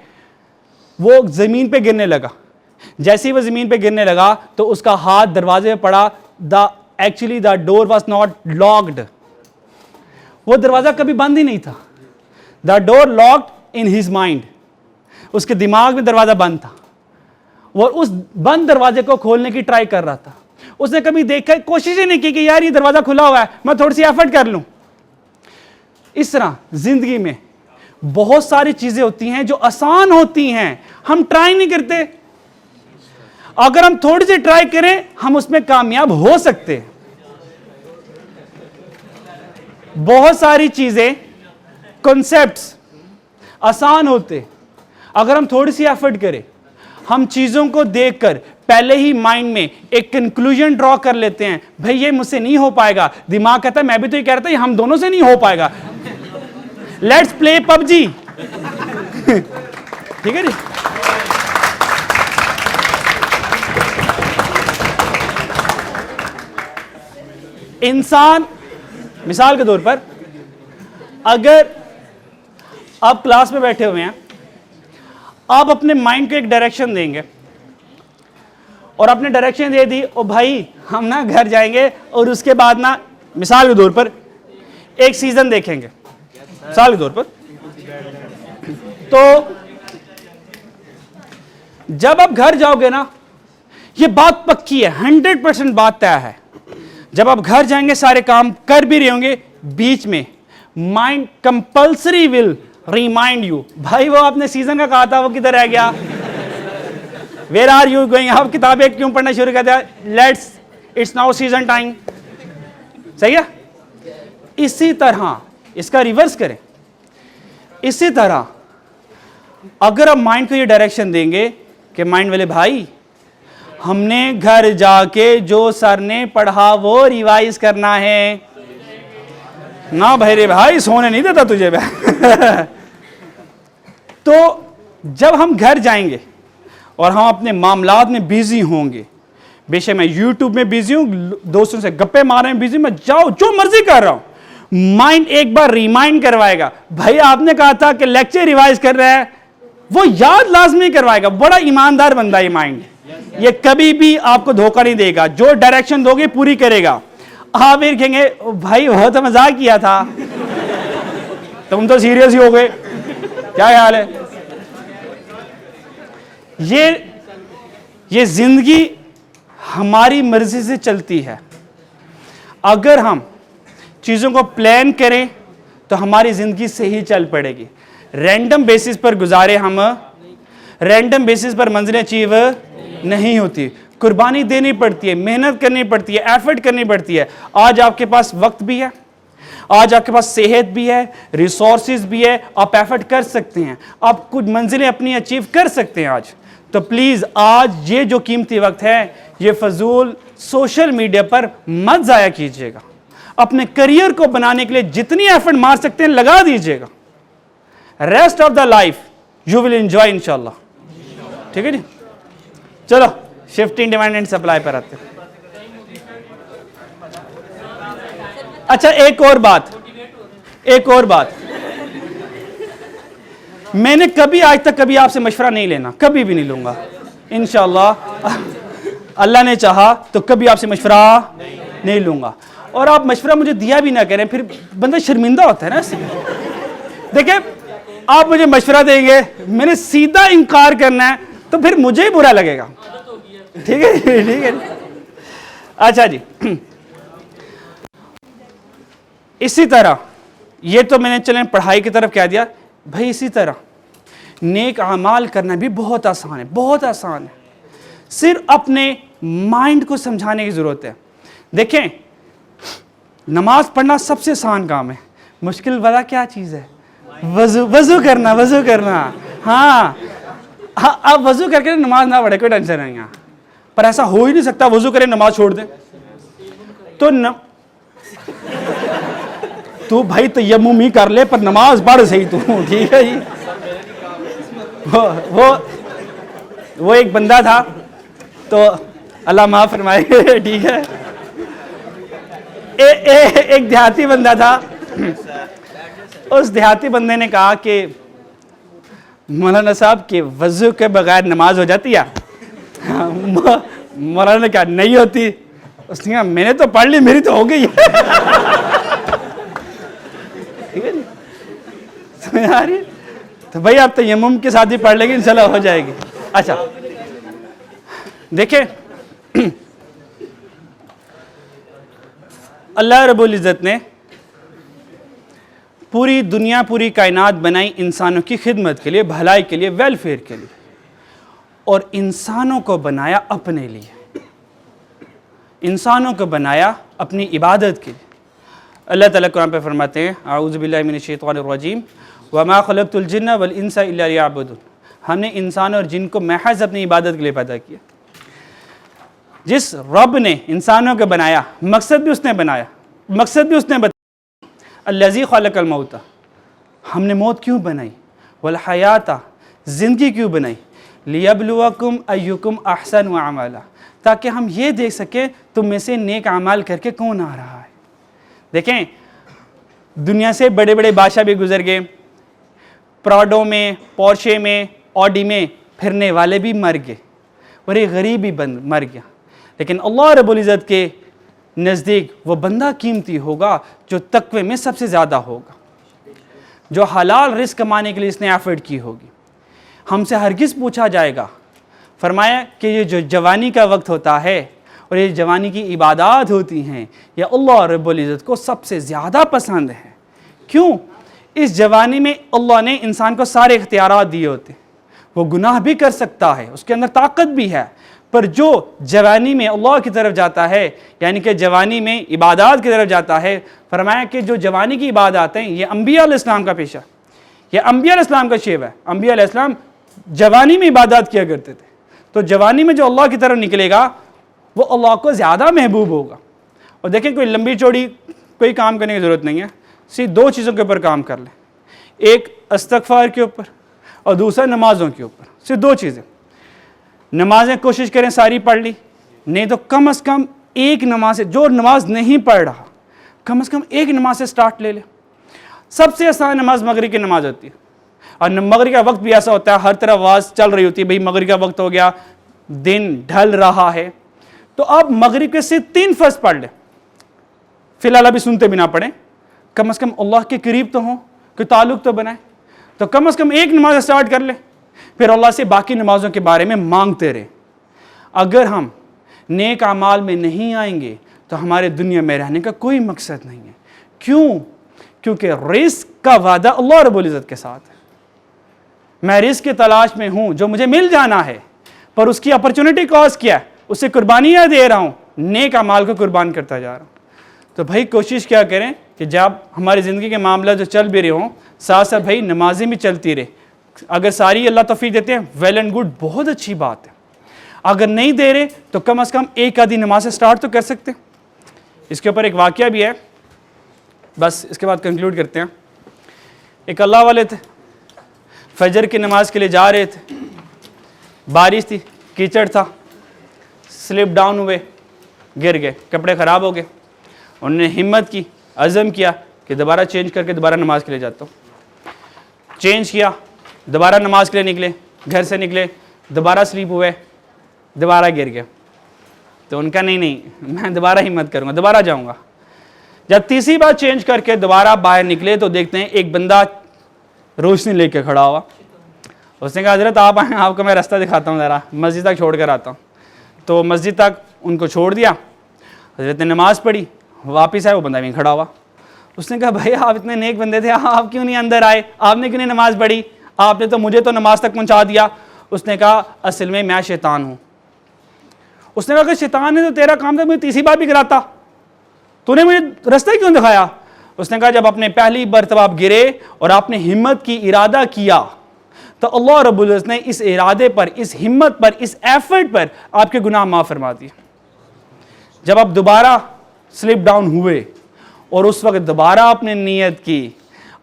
A: वो ज़मीन पे गिरने लगा। जैसे ही वो ज़मीन पे गिरने लगा तो उसका हाथ दरवाजे पे पड़ा। Actually the door was not locked, वो दरवाज़ा कभी बंद ही नहीं था। The door locked in his mind, उसके दिमाग में दरवाज़ा बंद था, वो उस बंद दरवाजे को खोलने की ट्राई कर रहा था। उसने कभी देखा, कोशिश ही नहीं की कि यार ये दरवाज़ा खुला हुआ है, मैं थोड़ी सी एफर्ट कर लूँ। इस तरह जिंदगी में बहुत सारी चीजें होती हैं जो आसान होती हैं, हम ट्राई नहीं करते। अगर हम थोड़ी सी ट्राई करें हम उसमें कामयाब हो सकते हैं। बहुत सारी चीजें, कॉन्सेप्ट्स आसान होते, अगर हम थोड़ी सी एफर्ट करें, हम चीजों को देखकर पहले ही माइंड में एक कंक्लूजन ड्रॉ कर लेते हैं, भाई ये मुझसे नहीं हो पाएगा। दिमाग कहता है मैं भी तो ये कह रहा था हम दोनों से नहीं हो पाएगा, लेट्स प्ले पबजी। ठीक है जी। इंसान, मिसाल के तौर पर अगर आप क्लास में बैठे हुए हैं, आप अपने माइंड को एक डायरेक्शन देंगे और आपने डायरेक्शन दे दी, ओ भाई हम ना घर जाएंगे और उसके बाद ना, मिसाल के तौर पर एक सीजन देखेंगे, मिसाल के तौर पर तो जब आप घर जाओगे ना, ये बात पक्की है, 100% बात तय है, जब आप घर जाएंगे सारे काम कर भी रहे होंगे, बीच में mind compulsory will remind you, भाई वो आपने सीजन का कहा था, वो किधर रह गया, वेयर आर यू गोइंग, आप किताबें क्यों पढ़ना शुरू कर दिया, let's it's now season time. सही है। इसी तरह इसका रिवर्स करें, इसी तरह अगर आप माइंड को ये डायरेक्शन देंगे कि माइंड वाले भाई हमने घर जाके जो सर ने पढ़ा वो रिवाइज करना है ना, भाई रे भाई सोने नहीं देता तुझे तो जब हम घर जाएंगे और हम अपने मामलात में बिजी होंगे, बेशक मैं यूट्यूब में बिजी हूं, दोस्तों से गप्पे मार रहे हैं बिजी, मैं जाओ जो मर्जी कर रहा हूं, माइंड एक बार रिमाइंड करवाएगा, भाई आपने कहा था कि लेक्चर रिवाइज कर रहा है, वो याद लाजमी करवाएगा। बड़ा ईमानदार बंदा है माइंड, ये कभी भी आपको धोखा नहीं देगा, जो डायरेक्शन दोगे पूरी करेगा। आप फिर कहेंगे भाई वो तो मजाक किया था, तुम तो सीरियस ही हो गए, क्या ख्याल है। ये जिंदगी हमारी मर्जी से चलती है, अगर हम चीजों को प्लान करें तो हमारी जिंदगी से ही चल पड़ेगी। रैंडम बेसिस पर गुजारे हम, रैंडम बेसिस पर मंजिलें अचीव नहीं होती, कुर्बानी देनी पड़ती है, मेहनत करनी पड़ती है, एफर्ट करनी पड़ती है। आज आपके पास वक्त भी है, आज आपके पास सेहत भी है, रिसोर्सेज भी है, आप एफर्ट कर सकते हैं, आप कुछ मंजिलें अपनी अचीव कर सकते हैं आज। तो प्लीज आज ये जो कीमती वक्त है, ये फजूल सोशल मीडिया पर मत जाया कीजिएगा, अपने करियर को बनाने के लिए जितनी एफर्ट मार सकते हैं लगा दीजिएगा। Rest of the life you will enjoy इंशाल्लाह। ठीक है जी, चलो शिफ्टिंग डिमांड एंड सप्लाई पर आते हैं। अच्छा एक और बात, मैंने कभी आज तक कभी आपसे मशवरा नहीं लेना, कभी भी नहीं लूंगा इंशाल्लाह, अल्लाह ने चाहा तो कभी आपसे मशवरा नहीं लूंगा, और आप मशवरा मुझे दिया भी ना करें, फिर बंदा शर्मिंदा होता है ना इससे। देखिए आप मुझे मशवरा देंगे, मैंने सीधा इनकार करना है, तो फिर मुझे ही बुरा लगेगा। ठीक है ठीक है। अच्छा जी, इसी तरह ये तो मैंने चलें पढ़ाई की तरफ कह दिया भाई, इसी तरह नेक अमाल करना भी बहुत आसान है, बहुत आसान है, सिर्फ अपने माइंड को समझाने की जरूरत है। देखें नमाज पढ़ना सबसे आसान काम है, मुश्किल वाला क्या चीज़ है, वजू करना। हाँ आप वजू करके नमाज ना पढ़े कोई टेंशन नहीं है, पर ऐसा हो ही नहीं सकता वजू करे नमाज छोड़ दे, तो भाई तयम्मुम ही कर ले पर नमाज पढ़ सही तू। ठीक है जी। वो एक बंदा था, तो अल्लाह माफ फरमाए, ठीक है, एक देहाती बंदा था, उस देहाती बंदे ने कहा कि मौलाना साहब के वजू के बगैर नमाज हो जाती है? मौलाना ने कहा नहीं होती। उसने कहा मैंने तो पढ़ ली, मेरी तो हो गई। ठीक है जी, समझ आ रही है? तो भाई आप तयम्मुम के साथ ही पढ़ लेंगे, इंशाल्लाह हो जाएगी। अच्छा देखें, अल्लाह रब्बुल इज़्ज़त ने पूरी दुनिया, पूरी कायनात बनाई इंसानों की खिदमत के लिए, भलाई के लिए, वेलफेयर के लिए, और इंसानों को बनाया अपने लिए, इंसानों को बनाया अपनी इबादत के लिए। अल्लाह ताला कुरान पे फरमाते हैं, आऊज़ु बिल्लाहि मिनश शैतानिर रजीम, वमा खलक़तुल जिन्ना वल इंसा इल्ला लियअबुदून। हमने इंसान और जिन को महज अपनी इबादत के लिए पैदा किया। जिस रब ने इंसानों को बनाया, मकसद भी उसने बनाया, मकसद भी उसने बताया। अल्लज़ी खलक़ल मौता, हमने मौत क्यों बनाई, वल हयाता, ज़िंदगी क्यों बनाई, लियब्लुवकुम अय्युकुम अहसनु अमला, ताकि हम ये देख सकें तुम में से नेक अमाल करके कौन आ रहा है। देखें दुनिया से बड़े बड़े बादशाह भी गुजर गए, प्राडो में, पोर्शे में, ऑडी में फिरने वाले भी मर गए, और एक गरीब भी मर गया, लेकिन अल्लाह रब्बुल इज़्ज़त के नज़दीक वो बंदा कीमती होगा जो तक़वे में सबसे ज़्यादा होगा। जो हलाल रिस्क कमाने के लिए इसने एफर्ट की होगी। हमसे हरगिज़ पूछा जाएगा, फरमाया कि ये जो जवानी का वक्त होता है और ये जवानी की इबादत होती हैं, ये अल्लाह रब्बुल इज़्ज़त को सबसे ज़्यादा पसंद है। क्यों? इस जवानी में अल्लाह ने इंसान को सारे इख्तियारात दिए होते हैं, वो गुनाह भी कर सकता है, उसके अंदर ताकत भी है, पर जो जवानी में अल्लाह की तरफ जाता है, यानी कि जवानी में इबादत की तरफ जाता है, फरमाया कि जो जवानी की इबादत हैं ये अंबिया अलैहिस्सलाम का पेशा, ये अंबिया अलैहिस्सलाम का शेव है। अंबिया अलैहिस्सलाम जवानी में इबादत किया करते थे, तो जवानी में जो अल्लाह की तरफ निकलेगा वो अल्लाह को ज़्यादा महबूब होगा। और देखें, कोई लंबी चौड़ी कोई काम करने की ज़रूरत नहीं है, सिर्फ दो चीज़ों के ऊपर काम कर लें, एक इस्तग़फ़ार के ऊपर और दूसरा नमाज़ों के ऊपर। सिर्फ दो चीज़ें। नमाजें कोशिश करें सारी पढ़ ली, नहीं तो कम से कम एक नमाज से, जो नमाज नहीं पढ़ रहा कम से कम एक नमाज से स्टार्ट ले ले। सबसे आसान नमाज मगरिब की नमाज होती है, और मगरिब का वक्त भी ऐसा होता है, हर तरफ आवाज़ चल रही होती है, भाई मगरिब का वक्त हो गया, दिन ढल रहा है, तो आप मगरिब के सिर्फ 3 फ़र्ज़ पढ़ लें। फिलहाल अभी सुनते भी ना पढ़ें, कम से कम अल्लाह के करीब तो हों, कोई ताल्लुक़ तो बनाए, तो कम से कम एक नमाज स्टार्ट कर ले, फिर अल्लाह से बाकी नमाजों के बारे में मांगते रहे। अगर हम नेक अमाल में नहीं आएंगे तो हमारे दुनिया में रहने का कोई मकसद नहीं है। क्यों? क्योंकि रिस्क का वादा अल्लाह रब्बुल इज़्ज़त के साथ है। मैं रिस्क की तलाश में हूँ जो मुझे मिल जाना है, पर उसकी अपॉर्चुनिटी कॉस्ट क्या है, उससे कुर्बानियाँ दे रहा हूँ, नेक अमाल को कुर्बान करता जा रहा हूँ। तो भाई कोशिश क्या करें कि जब हमारी ज़िंदगी के मामला जो चल भी रहे हों, साथ साथ भाई नमाजें भी चलती रहे। अगर सारी अल्लाह तौफीक देते हैं, वेल एंड गुड, बहुत अच्छी बात है। अगर नहीं दे रहे तो कम से कम एक आधी नमाज से स्टार्ट तो कर सकते हैं। इसके ऊपर एक वाक़या भी है, बस इसके बाद कंक्लूड करते हैं। एक अल्लाह वाले थे, फजर की नमाज के लिए जा रहे थे, बारिश थी, कीचड़ था, स्लिप डाउन हुए, गिर गए, कपड़े ख़राब हो गए। उन्होंने हिम्मत की, अज़म किया कि दोबारा चेंज करके दोबारा नमाज के लिए जाता हूँ। चेंज किया, दोबारा नमाज के लिए निकले, घर से निकले, दोबारा स्लीप हुए, दोबारा गिर गए। तो उनका नहीं, मैं दोबारा हिम्मत करूँगा, दोबारा जाऊँगा। जब तीसरी बार चेंज करके दोबारा बाहर निकले तो देखते हैं एक बंदा रोशनी लेके खड़ा हुआ। उसने कहा, हज़रत आप आए, आपको मैं रास्ता दिखाता हूँ, ज़रा मस्जिद तक छोड़ कर आता हूँ। तो मस्जिद तक उनको छोड़ दिया, हज़रत ने नमाज़ पढ़ी, वापस आए, वो बंदा वहीं खड़ा हुआ। उसने कहा, भाई आप इतने नेक बंदे थे, आप क्यों नहीं अंदर आए, आपने क्यों नहीं नमाज़ पढ़ी, आपने तो मुझे तो नमाज तक पहुँचा दिया। उसने कहा, असल में मैं शैतान हूँ। उसने कहा, कि शैतान है तो तेरा काम था मुझे तीसरी बार भी कराता, तूने मुझे रास्ता क्यों दिखाया। उसने कहा, जब अपने पहली मरतबा आप गिरे और आपने हिम्मत की, इरादा किया, तो अल्लाह रब्बुल इज़्ज़त ने इस इरादे पर, इस हिम्मत पर, इस एफर्ट पर आपके गुनाह माफ़ फरमा दिए। जब आप दोबारा स्लिप डाउन हुए और उस वक्त दोबारा आपने नीयत की,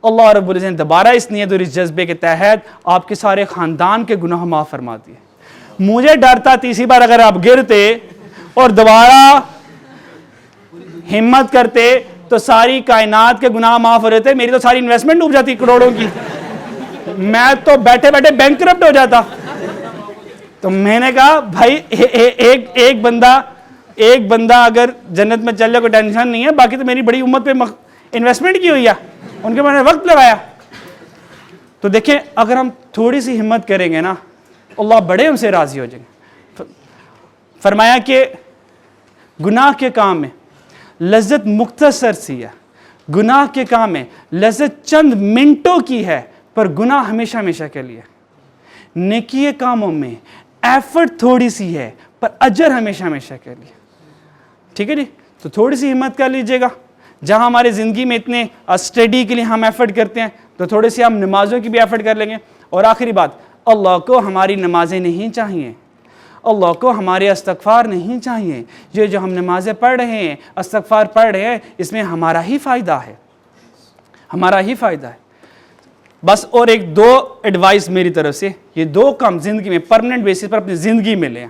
A: अल्लाह रब्बुल इज़्ज़त ने दोबारा इस नीयत और इस जज्बे के तहत आपके सारे ख़ानदान के गुनाह माफ़ फरमा दिए। मुझे डर था तीसरी बार अगर आप गिरते और दोबारा हिम्मत करते तो सारी कायनात के गुनाह माफ़ हो रहे थे, मेरी तो सारी इन्वेस्टमेंट डूब जाती करोड़ों की, मैं तो बैठे बैठे बैंकरप्ट हो जाता। तो मैंने कहा, भाई एक बंदा अगर जन्नत में चल जाए कोई टेंशन नहीं है, बाकी तो मेरी बड़ी उम्मत पे इन्वेस्टमेंट की हुई है, उनके मैंने वक्त लगाया। तो देखें, अगर हम थोड़ी सी हिम्मत करेंगे ना, अल्लाह बड़े हमसे राज़ी हो जाएंगे। फरमाया कि गुनाह के काम में लज्जत मुख्तसर सी है, गुनाह के काम में लज्जत चंद मिनटों की है, पर गुनाह हमेशा हमेशा के लिए। नेकी के कामों में एफर्ट थोड़ी सी है, पर अजर हमेशा हमेशा के लिए। ठीक है जी, तो थोड़ी सी हिम्मत कर लीजिएगा। जहाँ हमारी ज़िंदगी में इतने स्टडी के लिए हम एफर्ट करते हैं, तो थोड़ी सी हम नमाज़ों की भी एफर्ट कर लेंगे। और आखिरी बात, अल्लाह को हमारी नमाजें नहीं चाहिए, अल्लाह को हमारे इस्तग़फ़ार नहीं चाहिए। ये जो हम नमाज़ें पढ़ रहे हैं, इस्तग़फ़ार पढ़ रहे हैं, इसमें हमारा ही फ़ायदा है, हमारा ही फ़ायदा है। बस और एक दो एडवाइस मेरी तरफ से, ये दो काम ज़िंदगी में परमानेंट बेसिस पर अपनी ज़िंदगी में लें,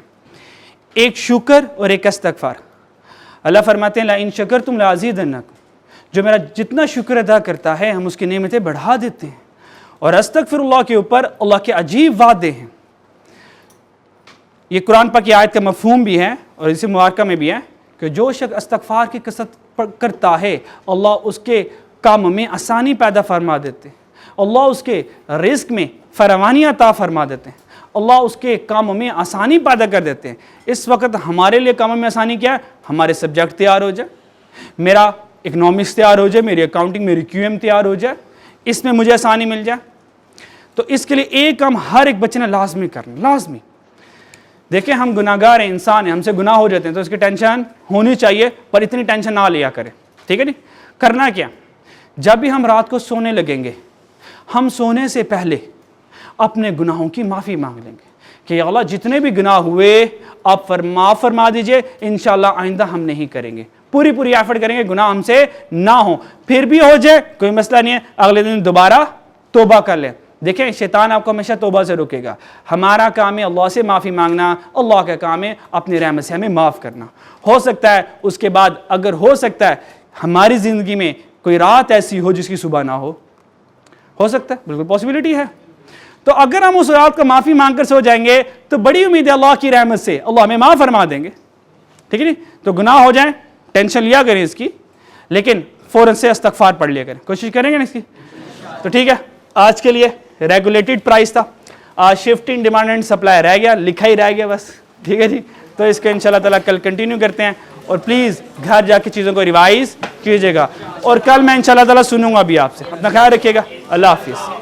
A: एक शुक्र और एक इस्तग़फ़ार। अल्लाह फरमाते हैं, ला इन शकरतुम लअज़ीदन्नकुम, जो मेरा जितना शुक्र अदा करता है हम उसकी नेमतें बढ़ा देते हैं। और अस्तग़फ़िरुल्लाह के ऊपर अल्लाह के अजीब वादे हैं। ये कुरान पाक की आयत का मफ़हूम भी है और इसी मुबारका में भी है कि जो शख्स इस्तग़फ़ार की कसरत करता है, अल्लाह उसके काम में आसानी पैदा फरमा देते हैं। अल्लाह उसके रिस्क में फरावानी अता फरमा देते हैं, अल्लाह उसके कामों में आसानी पैदा कर देते हैं। इस वक्त हमारे लिए कामों में आसानी क्या है? हमारे सब्जेक्ट तैयार हो जाए, मेरा इकनॉमिक्स तैयार हो जाए, मेरी अकाउंटिंग, मेरी QM तैयार हो जाए, इसमें मुझे आसानी मिल जाए। तो इसके लिए एक काम हर एक बच्चे ने लाजमी करना, लाजमी। देखें, हम गुनाहगार हैं, इंसान हैं, हमसे गुनाह हो जाते हैं, तो इसकी टेंशन होनी चाहिए, पर इतनी टेंशन ना लिया करें, ठीक है नहीं? करना क्या, जब भी हम रात को सोने लगेंगे, हम सोने से पहले अपने गुनाहों की माफ़ी मांग लेंगे कि या अल्लाह जितने भी गुनाह हुए आप माफ़ फरमा दीजिए, इंशाल्लाह आइंदा हम नहीं करेंगे। पूरी एफर्ट करेंगे गुनाह हमसे ना हो, फिर भी हो जाए कोई मसला नहीं है, अगले दिन दोबारा तौबा कर लें। देखें, शैतान आपको हमेशा तौबा से रोकेगा। हमारा काम है अल्लाह से माफ़ी मांगना, अल्लाह का काम है अपनी रहमत से हमें माफ़ करना। हो सकता है उसके बाद, अगर हो सकता है हमारी ज़िंदगी में कोई रात ऐसी हो जिसकी सुबह ना हो सकता है, बिल्कुल पॉसिबिलिटी है। तो अगर हम उस रात को माफ़ी मांग कर सो जाएंगे तो बड़ी उम्मीद है अल्लाह की रहमत से अल्लाह हमें माफ़ फरमा देंगे, ठीक है नहीं? तो गुनाह हो जाए, टेंशन लिया करें इसकी, लेकिन फ़ौरन से इस्तग़फ़ार पढ़ लिया करें, कोशिश करेंगे ना इसकी। तो ठीक है, आज के लिए रेगुलेटेड प्राइस था, आज शिफ्टिंग डिमांड एंड सप्लाई रह गया, लिखा ही रह गया बस, ठीक है जी। तो इसको इंशाल्लाह ताला कल कंटिन्यू करते हैं, और प्लीज़ घर जाके चीज़ों को रिवाइज कीजिएगा, और कल मैं इंशाल्लाह ताला सुनूंगा भी आपसे। अपना ख्याल रखिएगा, अल्लाह हाफिज़।